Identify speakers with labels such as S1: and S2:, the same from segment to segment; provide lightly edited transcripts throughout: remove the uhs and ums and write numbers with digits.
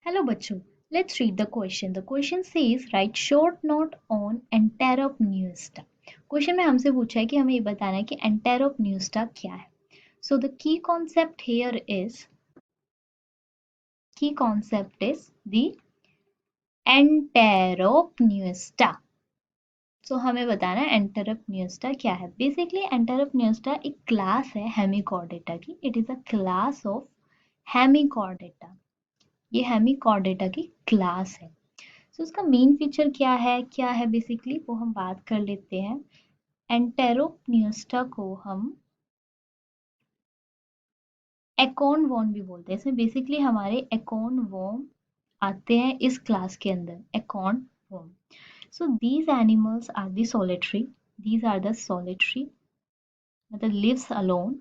S1: Hello बच्चों, let's read the question. The question says write short note on Enteropneusta. Question में हमसे पूछा है कि हमें ये बताना है कि Enteropneusta क्या है. So the key concept here is the Enteropneusta. So हमें बताना है Enteropneusta क्या है. Basically Enteropneusta एक क्लास है हेमिकॉर्डेटा की. It is a class of Hemichordata. ये हेमिकॉर्डेटा की क्लास है. तो उसका मेन फीचर क्या है बेसिकली वो हम बात कर लेते हैं. एंटेरोपन्यूस्टा को हम एकॉन वॉर्म भी बोलते हैं. इसमें बेसिकली हमारे एकॉन वॉर्म आते हैं इस क्लास के अंदर. Acorn worm. So these animals are the solitary. These are the solitary मतलब lives alone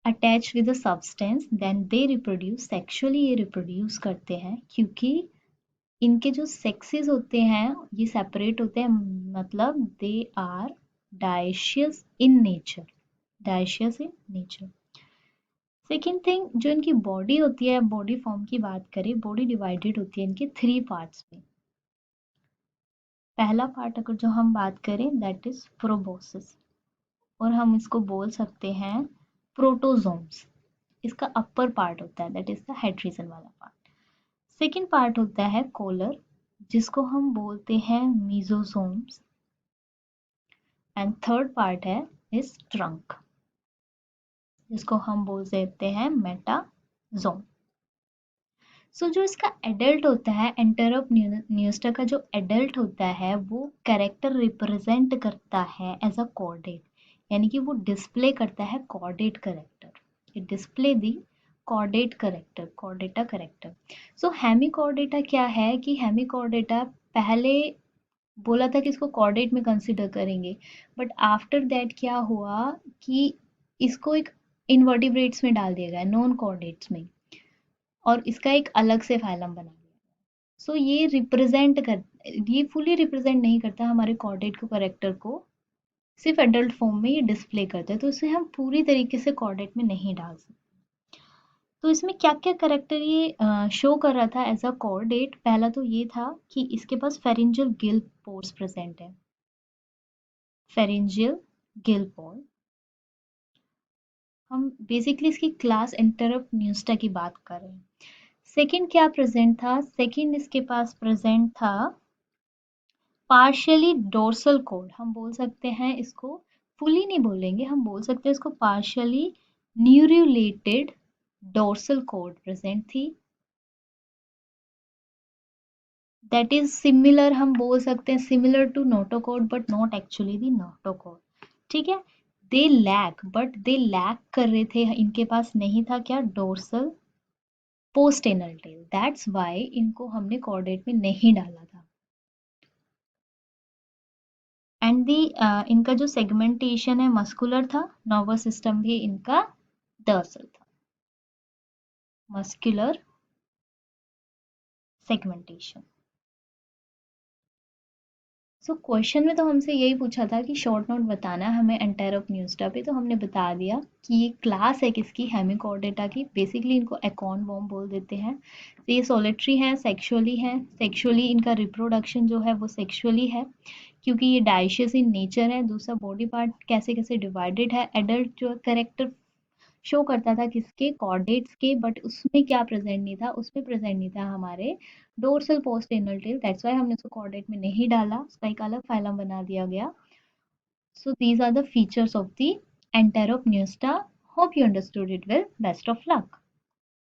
S1: attach with a substance then they reproduce. Sexually ये रिप्रोड्यूस करते हैं क्योंकि इनके जो सेक्सेस होते हैं ये सेपरेट होते हैं. मतलब they are dioecious in nature. Dioecious in nature. Second thing जो इनकी बॉडी होती है, बॉडी फॉर्म की बात करें, बॉडी डिवाइडेड होती है इनके 3 पार्ट्स में. पहला पार्ट अगर जो हम बात करें दैट इज प्रोबोसिस और हम इसको बोल सकते हैं प्रोटोजोम्स. इसका अपर पार्ट होता है दैट इज द हाइड्रोजन वाला पार्ट. सेकेंड पार्ट होता है कोलर जिसको हम बोलते हैं मीजोसोम्स. एंड थर्ड पार्ट है इस ट्रंक जिसको हम बोल देते हैं मेटाजोम. सो जो इसका एडल्ट होता है एंटेरोपन्यूस्टा का जो एडल्ट होता है वो कैरेक्टर रिप्रेजेंट करता है एज अ कॉर्डेट. यानी कि वो डिस्प्ले करता है chordate character. It display the chordate character, Chordata character. So Hemichordata क्या है कि हेमिकॉर्डेटा पहले बोला था कि इसको कॉर्डेट में कंसिडर करेंगे बट आफ्टर दैट क्या हुआ कि इसको एक इनवर्टिब्रेट्स में डाल दिया गया, नॉन कॉर्डेट्स में, और इसका एक अलग से फाइलम बना दिया. सो ये फुली रिप्रेजेंट नहीं करता हमारे कॉर्डेट को करेक्टर को. सिर्फ एडल्ट फॉर्म में ये डिस्प्ले करता है तो इसे हम पूरी तरीके से कॉर्डेट में नहीं डाल सकते. तो इसमें क्या क्या करेक्टर ये शो कर रहा था एज अ कॉर्डेट. पहला तो ये था कि इसके पास फेरिंजियल गिल पोर्स प्रेजेंट है. फेरिंजियल गिल पोर. हम बेसिकली इसकी क्लास एंटेरोपन्यूस्टा की बात कर रहे हैं. सेकंड क्या प्रेजेंट था. सेकंड इसके पास प्रेजेंट था पार्शियली डोर्सल कोड. हम बोल सकते हैं इसको, फुली नहीं बोलेंगे, हम बोल सकते हैं इसको partially neurulated dorsal cord present थी. दैट इज सिमिलर, हम बोल सकते हैं similar to notochord but not actually the notochord. ठीक है. They lack but they lack कर रहे थे, इनके पास नहीं था क्या, dorsal post anal tail. That's why इनको हमने कॉर्डेट में नहीं डाला था. एंड दी इनका जो सेगमेंटेशन है मस्कुलर था. नर्वस सिस्टम भी इनका डर्सल था. Muscular segmentation. सो क्वेश्चन में तो हमसे यही पूछा था कि शॉर्ट नोट बताना है हमें एंटेरोपन्यूस्टा पे. तो हमने बता दिया कि ये क्लास है किसकी, हेमिकॉर्डेटा की. बेसिकली इनको एकॉन वॉर्म बोल देते हैं. तो ये सोलिटरी हैं, सेक्सुअली हैं. सेक्सुअली इनका रिप्रोडक्शन जो है वो सेक्सुअली है क्योंकि ये डाइशियस इन नेचर है. दूसरा बॉडी पार्ट कैसे कैसे डिवाइडेड है. एडल्ट जो करेक्टर शो करता था किसके, कॉर्डेट्स के. बट उसमें क्या प्रेजेंट नहीं था, उसमें प्रेजेंट नहीं था हमारे dorsal post anal tail. That's why हमने उसको कॉर्डेट में नहीं डाला, उसका एक अलग फाइलम बना दिया गया. So these are the features of the enteropneusta. Hope you understood it well. Best of luck.